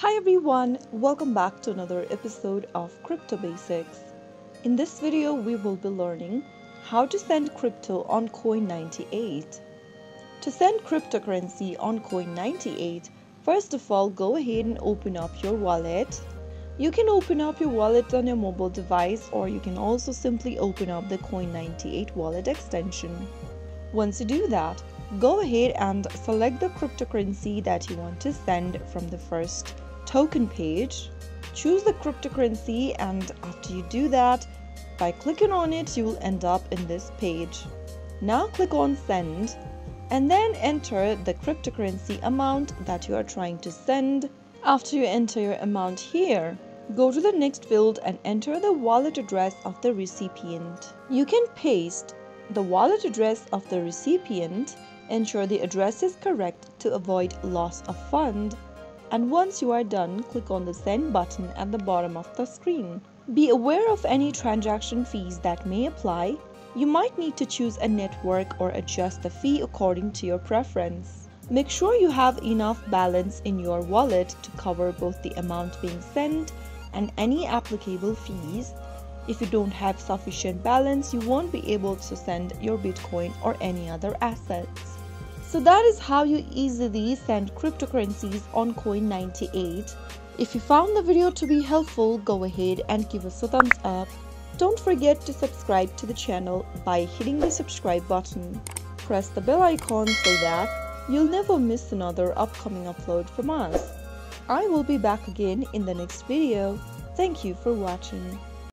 Hi everyone, welcome back to another episode of Crypto Basics. In this video, we will be learning how to send crypto on coin98. To send cryptocurrency on coin98, first of all, go ahead and open up your wallet. You can open up your wallet on your mobile device, or you can also simply open up the coin98 wallet extension. Once you do that, go ahead and select the cryptocurrency that you want to send from the first token page. Choose the cryptocurrency, and after you do that, by clicking on it, you will end up in this page. Now click on send and then enter the cryptocurrency amount that you are trying to send. After you enter your amount here, go to the next field and enter the wallet address of the recipient. You can paste the wallet address of the recipient. Ensure the address is correct to avoid loss of fund. And once you are done, click on the send button at the bottom of the screen. Be aware of any transaction fees that may apply. You might need to choose a network or adjust the fee according to your preference. Make sure you have enough balance in your wallet to cover both the amount being sent and any applicable fees. If you don't have sufficient balance, you won't be able to send your Bitcoin or any other assets. So that is how you easily send cryptocurrencies on coin98. If you found the video to be helpful, go ahead and give us a thumbs up. Don't forget to subscribe to the channel by hitting the subscribe button. Press the bell icon so that you'll never miss another upcoming upload from us. I will be back again in the next video. Thank you for watching.